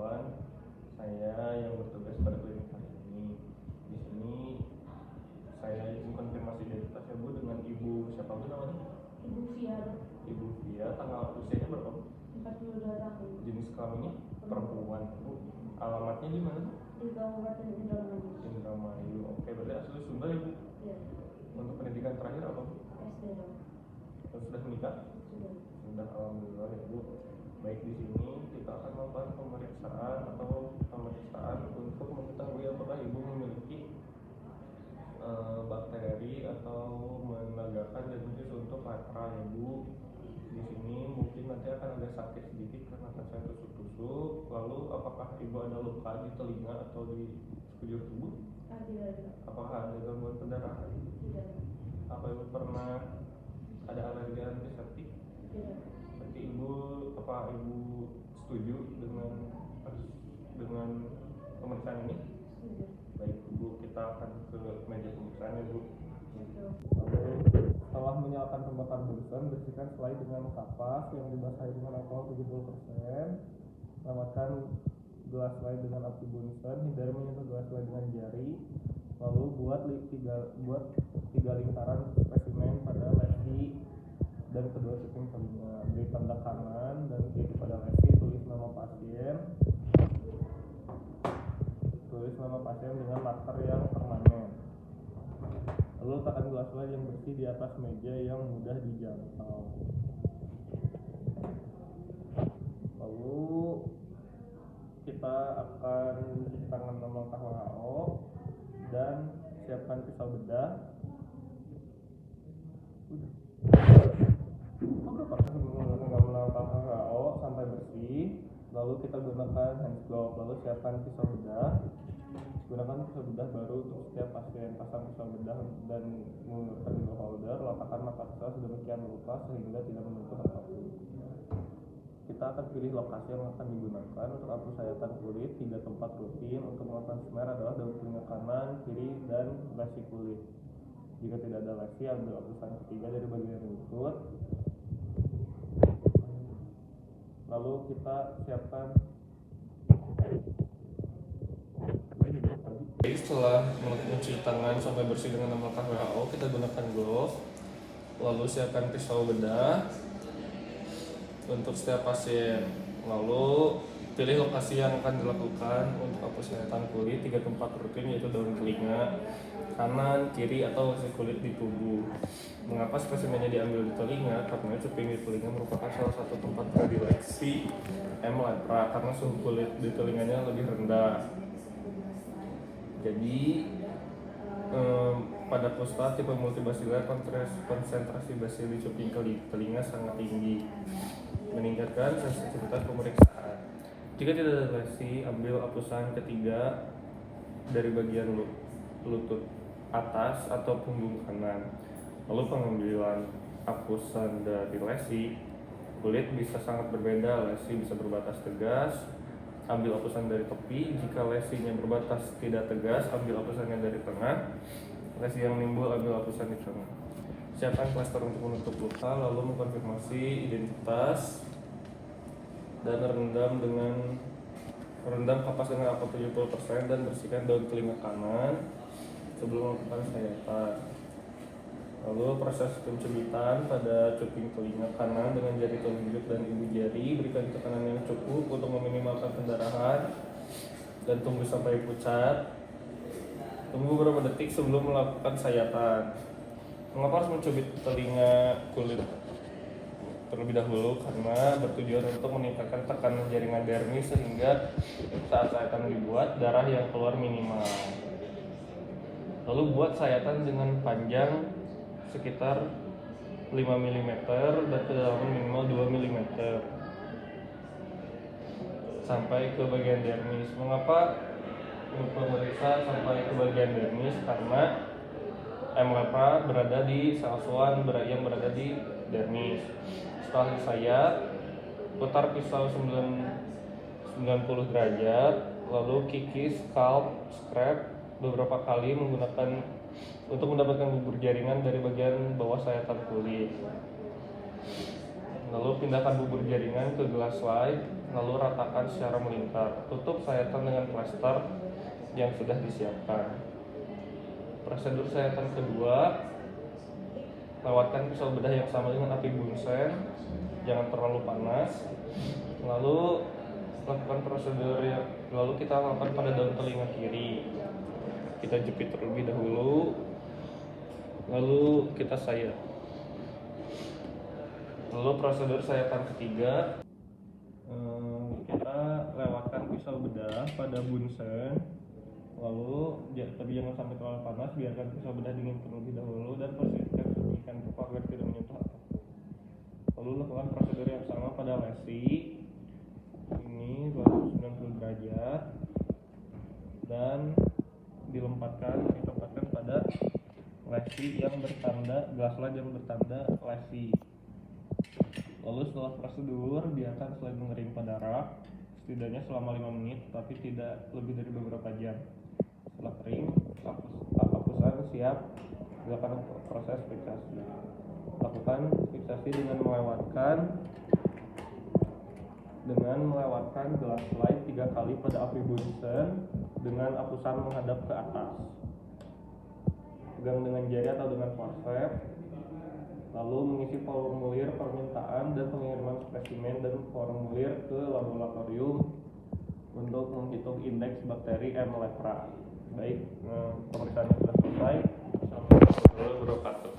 kawan-kawan, saya yang bertugas pada klinik hari ini. Di sini saya izin konfirmasi identitas ya Bu dengan Ibu siapa Bu namanya? Ibu Via. Ibu Via, tanggal usianya berapa Bu? 42 tahun. Jenis kelaminnya perempuan Bu. Alamatnya di mana? Di Kabupaten Indramayu. Indramayu. Oke, berarti asli Sunda ya Bu? Ya. Untuk pendidikan terakhir apa Bu? SD dong. Sudah menikah? Sudah. Sudah, alhamdulillah ya Bu. Baik, di sini kita akan melakukan pemeriksaan untuk mengetahui apakah ibu memiliki bakteri atau menegakkan diagnosis untuk lepra ya Bu. Di sini mungkin nanti akan ada sakit sedikit karena akan saya tusuk-tusuk. Lalu apakah ibu ada luka di telinga atau di sekujur tubuh? Tidak ada. Apakah ada gangguan pendarahan? Tidak. Apa ibu pernah ada alergi antiseptik? Tidak. Berarti ibu setuju dengan pemeriksaan ini? Setuju. Baik Bu, kita akan ke meja pemeriksaan ya Bu. Setuju. Lalu setelah menyalakan pembakar bunsen, bersihkan selai dengan kapas yang dibasahi dengan alkohol 70%. Selamatkan gelas selai dengan api bunsen, hindari menyentuh gelas selai dengan jari. Lalu buat tiga lingkaran spesimen pada lesi dan kedua kuping telinga. Beri tanda kanan dan kiri pada lesi, tulis nama pasien dengan marker yang permanen. Lalu letakkan gelas selai yang bersih di atas meja yang mudah dijangkau. Lalu kita akan mencuci tangan dengan langkah WHO dan siapkan pisau bedah. Dengan langkah WHO sampai bersih. Lalu kita gunakan hand glove. Lalu siapkan pisau bedah. Gunakan pisau bedah baru untuk setiap pasien. Pasang pisau bedah dan menggunakan window holder. Letakkan mata pisau sedemikian rupa sehingga tidak menyentuh apapun. Kita akan pilih lokasi yang akan digunakan. Untuk hapus sayatan kulit, 3 tempat rutin. Untuk melakukan smear adalah daun telinga kanan, kiri, dan lesi kulit. Jika tidak ada lesi, ambil hapusan ketiga dari bagian lutut. Lalu kita siapkan. Setelah mencuci tangan sampai bersih dengan langkah WHO, kita gunakan glove. Lalu siapkan pisau bedah untuk setiap pasien. Lalu pilih lokasi yang akan dilakukan untuk hapus sayatan kulit, 3 tempat rutin yaitu daun telinga kanan, kiri, atau lesi kulit di tubuh. Mengapa spesimennya diambil di telinga? Karena cuping di telinga merupakan salah satu tempat predileksi M. lepra karena suhu kulit di telinganya lebih rendah. Jadi pada prostat tipe multibasilar konsentrasi basili cuping telinga sangat tinggi, meningkatkan sensitivitas pemeriksaan. Jika tidak ada lesi, ambil hapusan ketiga dari bagian lutut atas atau punggung kanan. Lalu pengambilan hapusan dari lesi kulit bisa sangat berbeda. Lesi bisa berbatas tegas, ambil hapusan dari tepi. Jika lesinya berbatas tidak tegas, ambil hapusannya dari tengah. Lesi yang menimbul, ambil hapusan di tengah. Siapkan plester untuk menutup luka, lalu mengkonfirmasi identitas dan rendam kapas dengan alkohol 70% dan bersihkan daun telinga kanan sebelum melakukan sayatan. Lalu proses pencubitan pada cuping telinga kanan dengan jari telunjuk dan ibu jari. Berikan tekanan yang cukup untuk meminimalkan pendarahan dan tunggu sampai pucat. Tunggu beberapa detik sebelum melakukan sayatan. Mengapa harus mencubit telinga kulit terlebih dahulu? Karena bertujuan untuk meningkatkan tekanan jaringan dermis sehingga saat sayatan dibuat darah yang keluar minimal. Lalu buat sayatan dengan panjang sekitar 5 mm dan kedalaman minimal 2 mm sampai ke bagian dermis. Mengapa memeriksa sampai ke bagian dermis? Karena M. lepra berada di sel-selan yang berada di dermis. Setelah disayat, putar pisau 90 derajat, lalu kikis, scalp, scrap beberapa kali untuk mendapatkan bubur jaringan dari bagian bawah sayatan kulit. Lalu pindahkan bubur jaringan ke gelas slide, lalu ratakan secara melingkar. Tutup sayatan dengan plester yang sudah disiapkan. Prosedur sayatan kedua, lewatkan pisau bedah yang sama dengan api bunsen, jangan terlalu panas. Lalu kita lakukan pada daun telinga kiri. Kita jepit terlebih dahulu, lalu kita sayat. Lalu prosedur sayatan ketiga, kita lewatkan pisau bedah pada bunsen, lalu tapi jangan sampai terlalu panas, biarkan pisau bedah dingin terlebih dahulu dan posisikan sedemikian rupa agar tidak menyentuh atap. Lalu lakukan prosedur yang sama pada lesi, ini 290 derajat, dan ditempatkan pada lesi yang bertanda gelas slide yang bertanda lesi. Lalu setelah prosedur, biarkan slide mengering pada rak setidaknya selama 5 menit, tapi tidak lebih dari beberapa jam. Setelah kering, hapusan siap, silakan proses fiksasi. Lakukan fiksasi dengan melewatkan gelas slide 3 kali pada api bunsen dengan hapusan menghadap ke atas. Pegang dengan jari atau dengan forceps, lalu mengisi formulir permintaan dan pengiriman spesimen dan formulir ke laboratorium untuk menghitung indeks bakteri M. leprae. Baik, pemeriksaannya sudah selesai. Assalamualaikum warahmatullahi wabarakatuh.